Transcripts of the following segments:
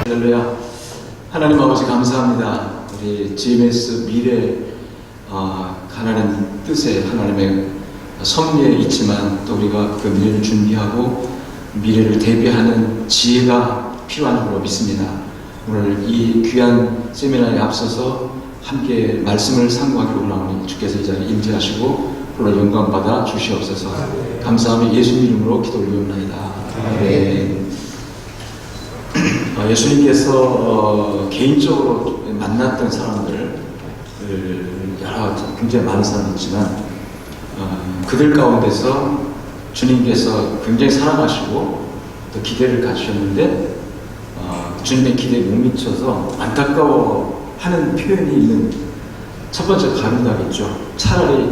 할렐루야. 하나님 아버지 감사합니다. 우리 GMS 미래 하나님 뜻에 하나님의 섭리에 있지만 또 우리가 그 미래를 준비하고 미래를 대비하는 지혜가 필요한 줄로 믿습니다. 오늘 이 귀한 세미나에 앞서서 함께 말씀을 상고하기로 원하오니 주께서 이 자리에 임재하시고 불러 영광받아 주시옵소서. 감사하며 예수님 이름으로 기도 올리옵나이다. 아멘. 예수님께서 개인적으로 만났던 사람들 굉장히 많은 사람이 있지만 그들 가운데서 주님께서 굉장히 사랑하시고 또 기대를 가지셨는데 주님의 기대에 못 미쳐서 안타까워하는 표현이 있는 첫 번째 가론락이죠. 차라리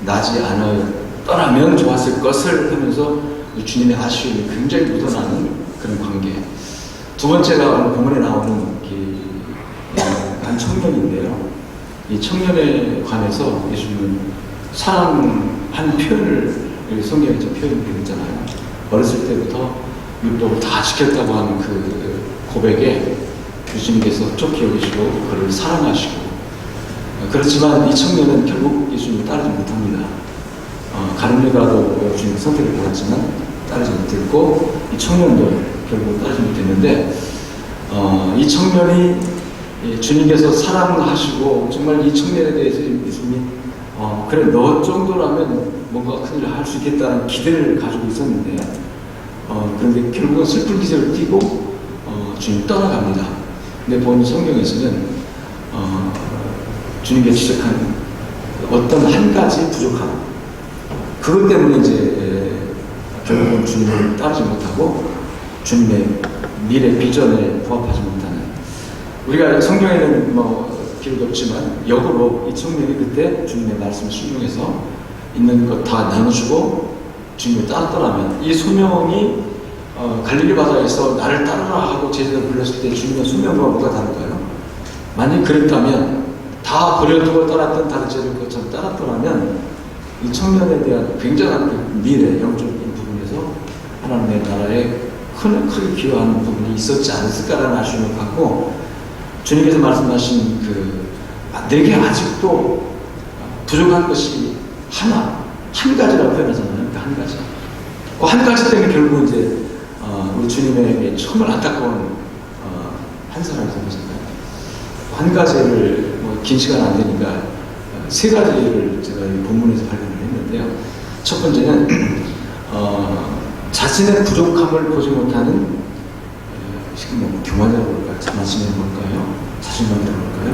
나지 않아 떠나면 좋았을 것을 하면서 주님의 아쉬움이 굉장히 묻어나는 그런 관계. 두 번째가 오늘 본문에 나오는 한 청년인데요. 이 청년에 관해서 예수님은 사랑한 표현을 성경에 표현되어 있잖아요. 어렸을 때부터 율법을 다 지켰다고 하는 그 고백에 예수님께서 흡족히 여기시고 그를 사랑하시고, 그렇지만 이 청년은 결국 예수님을 따르지 못합니다. 가룟유다로 주님 선택을 받았지만 따르지 못했고, 이 청년도 결국 따르지 못했는데, 이 청년이 주님께서 사랑하시고 정말 이 청년에 대해서 예수님이 그래 너 정도라면 뭔가 큰일 할 수 있겠다는 기대를 가지고 있었는데, 그런데 결국은 슬픈 기색을 띠고 주님 떠나갑니다. 근데 본 성경에서는 주님께 지적한 어떤 한 가지 부족함, 그것 때문에 이제 결국은 주님을 따르지 못하고 주님의 미래 비전에 부합하지 못하는, 우리가 성경에는 기록이 없지만 역으로 이 청년이 그때 주님의 말씀을 순종해서 있는 것 다 나눠주고 주님을 따랐더라면, 이 소명이 갈릴리 바다에서 나를 따르라 하고 제자들 불렀을 때 주님의 소명과 뭐가 다를까요? 만약 그랬다면 다 버려두고 따랐던 다른 제자들 것처럼 따랐더라면 이 청년에 대한 굉장한 그 미래, 영적인 부분에서 하나님의 나라에 크게 기여하는 부분이 있었지 않았을까라는 아쉬움을 갖고, 주님께서 말씀하신 내게 아직도 부족한 것이 한 가지라고 표현하잖아요. 한 가지. 한 가지 때문에 결국 이제 우리 주님에게 정말 안타까운 한 사람이 생겼잖아요. 한 가지를 긴 시간 안 되니까 세 가지를 제가 이 본문에서 발견을 했는데요. 첫 번째는 자신의 부족함을 보지 못하는, 지금 교만이라고 그럴까요? 자만심이라고 그럴까요? 자신감이라고 그럴까요?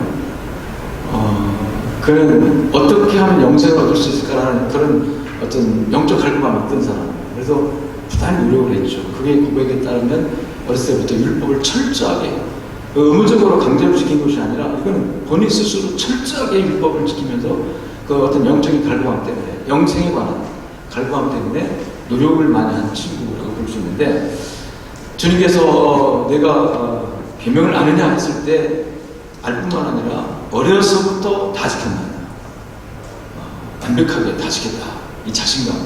그는 어떻게 하면 영생을 얻을 수 있을까라는 그런 어떤 영적 갈망이 있던 사람. 그래서 부단히 노력을 했죠. 그의 고백에 따르면 어렸을 때부터 율법을 철저하게, 의무적으로 강제로 지킨 것이 아니라 이거는 본인 스스로 철저하게 율법을 지키면서 그 어떤 영적인 갈망 때문에, 영생에 관한 갈망 때문에 노력을 많이 한 친구라고 볼 수 있는데, 주님께서 내가 계명을 아느냐 했을 때 알 뿐만 아니라 어려서부터 다 지켰나, 완벽하게 다 지켰다, 이 자신감.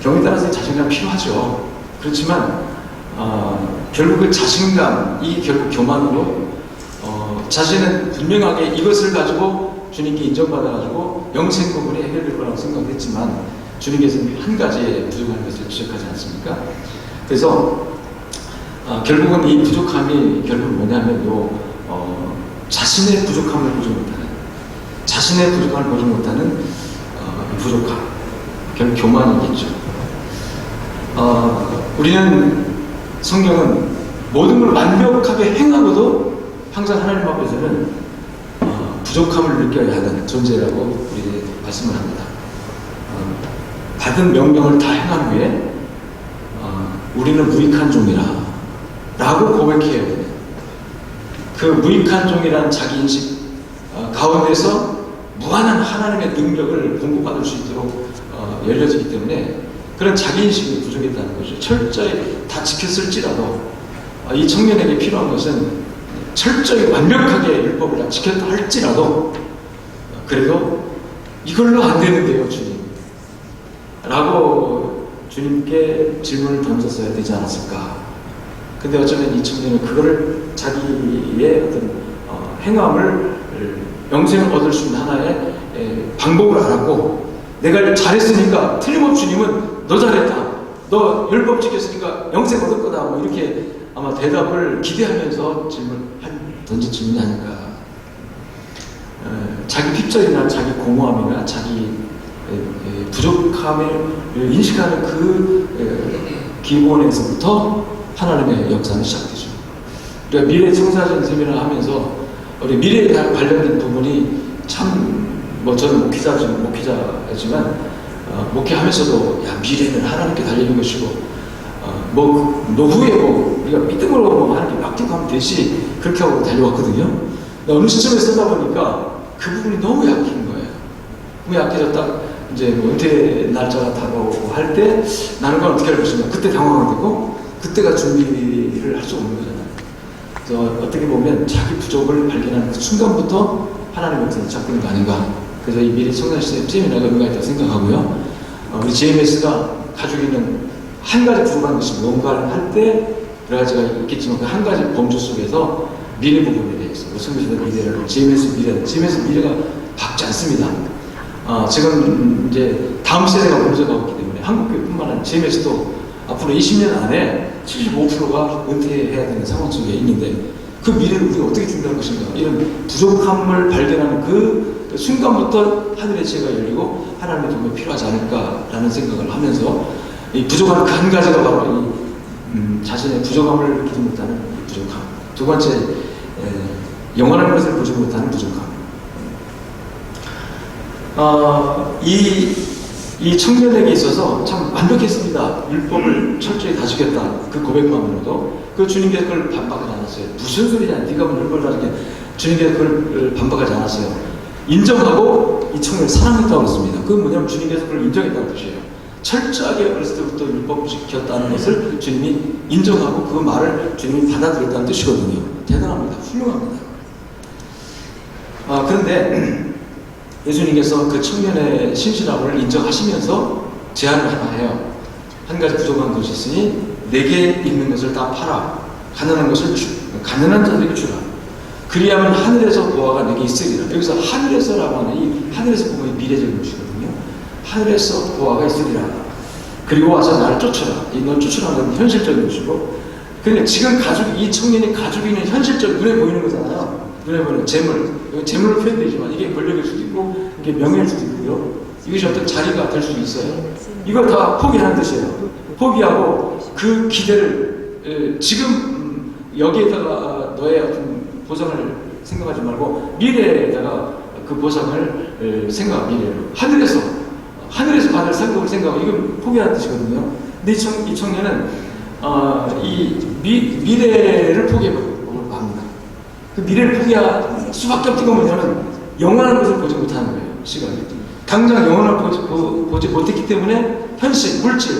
경우에 따라서 자신감 필요하죠. 그렇지만 결국 그 자신감, 이 결국 교만으로 자신은 분명하게 이것을 가지고 주님께 인정받아가지고 영생 부분이 해결될 거라고 생각했지만 주님께서는 한 가지의 부족한 것을 지적하지 않습니까? 그래서 결국은 이 부족함이 결국은 뭐냐면 자신의 부족함을 보지 못하는, 자신의 부족함을 보지 못하는 부족함, 결국 교만이겠죠. 우리는, 성경은 모든 걸 완벽하게 행하고도 항상 하나님 앞에서는 부족함을 느껴야 하는 존재라고 우리 말씀을 합니다. 받은 명령을 다 행한 후에 우리는 무익한 종이라 라고 고백해야 돼요. 그 무익한 종이라는 자기인식 가운데서 무한한 하나님의 능력을 공급받을 수 있도록 열려지기 때문에 그런 자기인식이 부족했다는 거죠. 철저히 다 지켰을지라도 이 청년에게 필요한 것은 철저히 완벽하게 율법을 다 지켰다 할지라도 그래도 이걸로 안 되는데요, 주님 라고 주님께 질문을 던졌어야 되지 않았을까 근데 어쩌면 이 청년은 그거를 자기의 어떤 행함을 영생을 얻을 수 있는 하나의 방법을 알았고, 내가 잘했으니까 틀림없이 주님은 너 잘했다, 너 율법 지켰으니까 영생 얻을 거다, 뭐 이렇게 아마 대답을 기대하면서 던진 질문이 아닌가. 자기 핍절이나 자기 공허함이나 자기 부족함을 인식하는 그 기본에서부터 하나님의 역사는 시작되죠. 우리가 미래 청사전 세미나를 하면서 우리 미래에 관련된 부분이 참, 뭐 저는 목회자지만 목회하면서도 야, 미래는 하나님께 달리는 것이고, 뭐 노후에 뭐 우리가 믿음으로 뭐 하나님께 맡기고 하면 되지, 그렇게 하고 달려왔거든요. 어느 시점에 쓰다 보니까 그 부분이 너무 약해진 거예요. 너무 약해졌다. 이제 뭐 은퇴 날짜가 다가오고 할 때 나는 건 어떻게 할 것인가, 그때 당황하게 되고, 그때가 준비를 할 수 없는 거잖아요. 그래서 어떻게 보면 자기 부족을 발견하는 그 순간부터 하나님의 역사는 시작되는 거 아닌가. 그래서 이 미래 청년 시대 세미나가 의미가 있다고 생각하고요. 우리 JMS가 가지고 있는 한 가지 부족한 것이 뭔가를 할 때 여러 가지가 있겠지만, 그 한 가지 범주 속에서 미래 부분에 대해서 성교사들 미래를, JMS 미래가 밝지 않습니다. 지금 이제 다음 세대가 먼저 가고 있기 때문에 한국교회뿐만 아니라 JMS도 앞으로 20년 안에 75%가 은퇴해야 되는 상황 속에 있는데, 그 미래를 우리가 어떻게 준비할 것인가. 이런 부족함을 발견하는 그 순간부터 하늘의 지혜가 열리고 하나님의 도움이 필요하지 않을까라는 생각을 하면서, 이 부족한 그 한 가지가 바로 이 자신의 부족함을 느끼지 못하는 부족함. 두 번째, 영원한 것을 보지 못하는 부족함. 이 청년에게 있어서 참 완벽했습니다. 율법을 철저히 다 지켰다. 그 고백만으로도 그 주님께서 그걸 반박하지 않았어요. 무슨 소리냐, 네가 뭐 율법을 다 지켜. 주님께서 그걸 반박하지 않았어요. 인정하고 이 청년을 사랑했다고 했습니다. 그건 뭐냐면 주님께서 그걸 인정했다는 뜻이에요. 철저하게 어렸을 때부터 율법을 지켰다는 것을 주님이 인정하고 그 말을 주님이 받아들였다는 뜻이거든요. 대단합니다. 훌륭합니다. 그런데 예수님께서 그 청년의 신실함을 인정하시면서 제안을 하나 해요. 한 가지 부족한 것이 있으니 내게 있는 것을 다 팔아 가난한 자들에게 주라. 그리하면 하늘에서 보화가 내게 있으리라. 여기서 하늘에서라고 하는 이 하늘에서 보면 미래적인 것이거든요. 하늘에서 보화가 있으리라. 그리고 와서 나를 쫓아라. 너 쫓아라는 건 현실적인 것이고, 그러니까 지금 이 청년이 가지고 있는 현실적 눈에 보이는 거잖아요. 눈에 보이는 재물로 표현되지만 이게 권력일 수도 있고 이게 명예일 수도 있고요. 이것이 어떤 자리가 될 수도 있어요. 이걸 다 포기하는 뜻이에요. 포기하고 그 기대를 지금 여기에다가 너의 어떤 보상을 생각하지 말고 미래에다가 그 보상을 미래로 하늘에서 받을 상급을 생각하고, 이건 포기하는 뜻이거든요. 근데 이 청년은 이 미래를 포기해버리고 맙니다. 그 미래를 포기할 수밖에 없는 건 뭐냐면 영원한 것을 보지 못하는 거예요. 시간이. 당장 영원한 것을 보지 못했기 때문에 현실, 물질,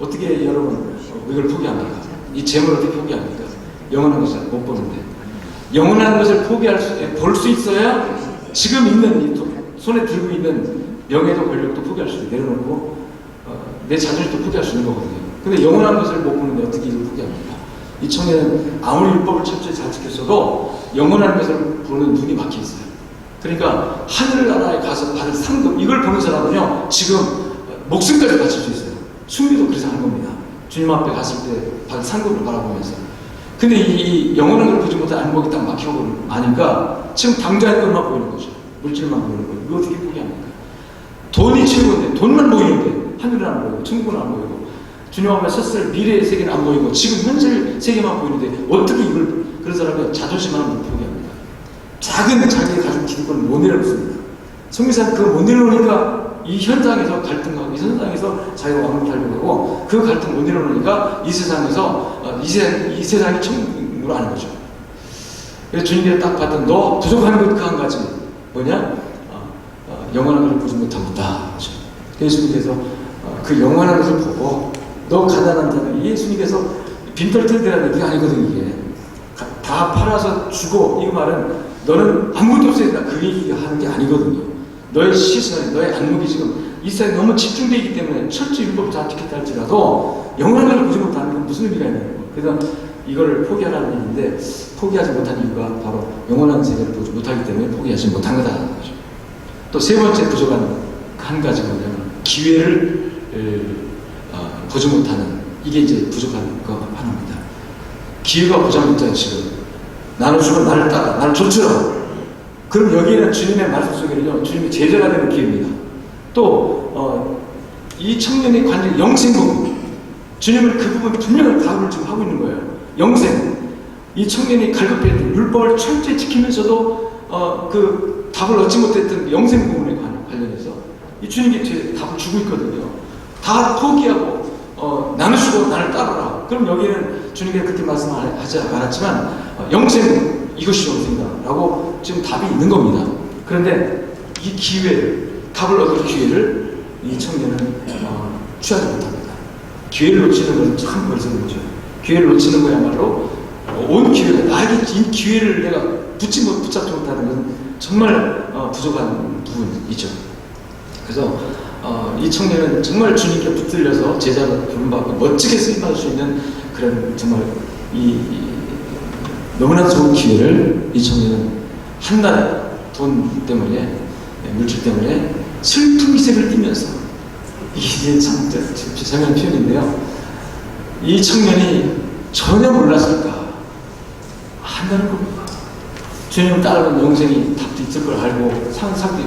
어떻게 여러분 이걸 포기합니까? 이 재물을 어떻게 포기합니까? 영원한 것을 못 보는데. 영원한 것을 볼 수 있어야 지금 있는 손에 들고 있는 명예도 권력도 포기할 수 있게 내려놓고 내 자존심도 포기할 수 있는 거거든요. 근데 영원한 것을 못 보는데 어떻게 이걸 포기합니까? 이 청년은 아무리 율법을 철저히 잘 지켰어도 영원한 것을 보는 눈이 막혀 있어요. 그러니까 하늘나라에 가서 받을 상급, 이걸 보는 사람은요 지금 목숨까지 바칠 수 있어요. 순비도 그래서 하는 겁니다. 주님 앞에 갔을 때 받을 상급을 바라보면서. 근데 이 영원한 걸 보지 못한 안목이 딱 막히고 아니까 지금 당장의 것만 보이는 거죠. 물질만 보이는 거예요. 이거 어떻게 포기합니까? 돈이 최고인데, 돈만 보이는데 하늘은 안 보이고 천국은 안 보이고 주님 앞에 섰을 미래의 세계는 안 보이고 지금 현실 세계만 보이는데 어떻게 이걸, 그런 사람이 자존심 하나 못 포기합니다. 작은 자기의 가족 기득권을 못 내려놓습니다. 성경상 그거 못 내려놓으니까 이 현장에서 갈등하고 이 현장에서 자기가 왕을 달려가고 그 갈등 못 내려놓으니까 이 세상에서 이 세상이 천국으로 하는 거죠. 그래서 주님께서 딱 봤던 너 부족한 것 그 한 가지 뭐냐? 영원한 것을 보지 못합니다. 예수님께서 그 영원한 것을 보고 너 가난한 자들, 예수님께서 빈털 털대라는 얘기가 아니거든. 이게 다 팔아서 주고, 이 말은 너는 아무것도 없어야 된다 그 얘기가 하는 게 아니거든요. 너의 시선에 너의 안목이 지금 이 세상에 너무 집중되어 있기 때문에 철저히 율법 다 지켰다 할지라도 영원한 것을 보지 못하는 건 무슨 의미가 있냐고. 그래서 이거를 포기하라는 얘기인데, 포기하지 못한 이유가 바로 영원한 세계를 보지 못하기 때문에 포기하지 못한 거다. 또 세 번째 부족한 한 가지가 뭐냐면 기회를 보지 못하는, 이게 이제 부족한 거 하나입니다. 기회가 보장됐잖아요. 지금 나눠주고 나를 따라, 나를 좇으라. 그럼 여기에는 주님의 말씀 속에는요, 주님의 제자가 되는 기회입니다. 또 이 청년의 관계, 영생부분, 주님은 그 부분 분명한 답을 지금 하고 있는 거예요. 영생. 이 청년이 갈급했던 율법을 철저히 지키면서도 그 답을 얻지 못했던 영생 부분에 관련해서 이 주님께 답을 주고 있거든요. 다 포기하고 나누시고 나를 따르라. 그럼 여기에는 주님께서 그렇게 말씀하지 않았지만 영생, 이것이 영생이다 라고 지금 답이 있는 겁니다. 그런데 이 기회를, 답을 얻을 기회를 이 청년은 취하지 못합니다. 기회를 놓치는 것은 참 벌써는 거죠. 기회를 놓치는 거야말로 온 기회가, 나에게 이 기회를 내가 붙잡지 못하는 것은 정말 부족한 부분이죠. 그래서 이 청년은 정말 주님께 붙들려서 제자로 부름받고 멋지게 쓰임받을 수 있는 그런 정말 너무나 좋은 기회를 이 청년은 한 달에 돈 때문에, 물질 때문에 슬픈 기색을 띠면서, 이게 참 비상한 표현인데요. 이 청년이 전혀 몰랐을까 한다는 겁니다. 주님을 따르면 영생이 답도 있을 걸 알고 상상이,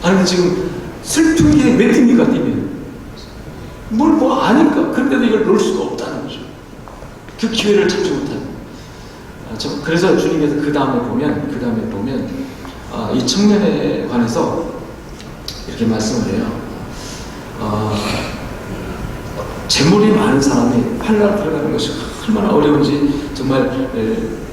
아니 지금 슬픈 게 왜 뜹니까? 뛰면 뭘 뭐 아니까. 그런데도 이걸 놓을 수가 없다는 거죠. 그 기회를 찾지 못하는. 그래서 주님께서 그 다음에 보면 이 청년에 관해서 이렇게 말씀을 해요. 재물이 많은 사람이 환난을 들어가는 것이 얼마나 어려운지 정말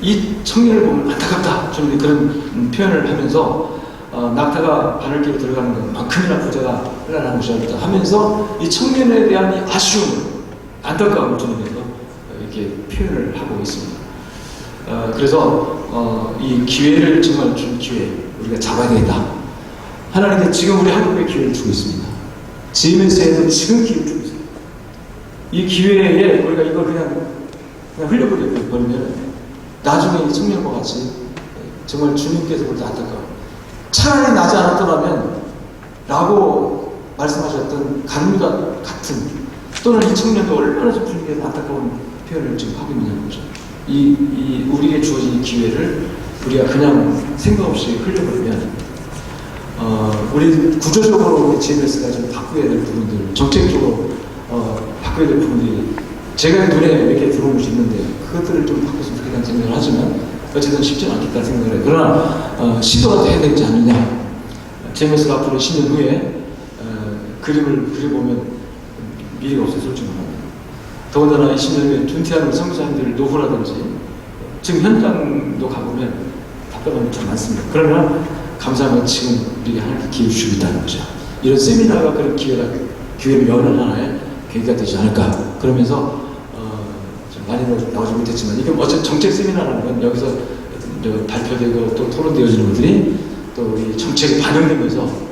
이 청년을 보면 안타깝다. 주님이 그런 표현을 하면서 낙타가 바늘기로 들어가는 것만큼이나 부자가 흘러나는 것이 없다 하면서 이 청년에 대한 이 아쉬움을, 안타까움을 주님께서 이렇게 표현을 하고 있습니다. 그래서 이 기회를 정말 준 기회 우리가 잡아야 되겠다. 하나님께 지금 우리 한국에 기회를 주고 있습니다. 지으면서에도 지금 기회를 주고 있습니다. 이 기회에 우리가 이걸 그냥 흘려버리면 나중에 이 청년과 같이 정말 주님께서 볼 때 안타까워. 차라리 나지 않았더라면 라고 말씀하셨던 간무다 같은, 또는 이 청년도 얼마나 좀 주님께서 안타까운 표현을 지금 하고 있는 거죠. 우리에게 주어진 이 기회를 우리가 그냥 생각 없이 흘려버리면 우리 구조적으로 우리 GMS가 좀 바꿔야 될 부분들, 정책적으로 바꿔야 될 부분들이 제가 눈에 몇 개 들어온 것이 있는데 그것들을 좀 바꿨으면 좋겠다는 생각을 하지만 어쨌든 쉽지는 않겠다는 생각을 해요. 그러나 시도가 돼야 되지 않느냐. GMS가 앞으로 10년 후에 그림을 그려보면 미래가 없어요. 솔직히 말하면. 더군다나 20년 후에 준퇴하는 성사님들 노후라든지 지금 현장도 가보면 답답한 게 참 많습니다. 그러나 감사하면 지금 우리에게 하나님께 기회 주시고 있다는 거죠. 이런 세미나가 그런 기회를 여는 하나의 계기가 되지 않을까. 그러면서 좀 많이 나오지 못했지만 이게 어쨌든 정책 세미나라는 건 여기서 발표되고 또 토론되어지는 것들이 또 우리 정책에 반영되면서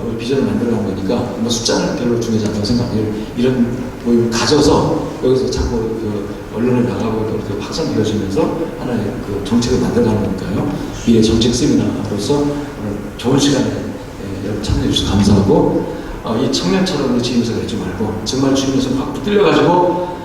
우리 비전을 만들어가는 거니까 뭐 숫자는 별로 중요하지 않다고 생각해요. 이런 모임을 가져서 여기서 자꾸 그 언론에 나가고 이렇게 확산되어지면서 하나의 그 정책을 만들어가는 거니까요. 미래 정책 세미나로서 오늘 좋은 시간에 여러분 참여해 주셔서 감사하고, 이 청년처럼 우리 주님에서 그러지 말고 정말 주님에서 확 붙들려가지고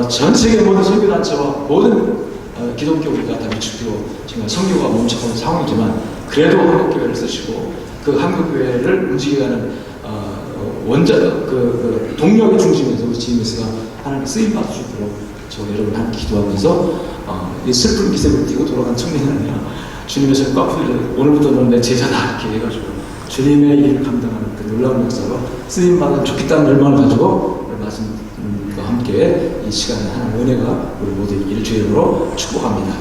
전 세계 모든 선교단체와 모든 기독교가 다 미축되고 정말 선교가 멈춰가는 상황이지만 그래도 한국교회를 쓰시고 그 한국교회를 움직여가는 그 동력의 중심에서 우리 GMS가 하나님께 쓰임받을 수 있도록 저 여러분 함께 기도하면서 이 슬픈 기색을 띠고 돌아간 청년이 아니라 주님의 손에 꽉 붙들려 오늘부터 너는 내 제자다 이렇게 해가지고 주님의 일을 감당하는 그 놀라운 역사로 쓰임받으면 좋겠다는 열망을 가지고 말씀과 함께 이 시간에 하나님의 은혜가 우리 모두에게 일주일으로 축복합니다.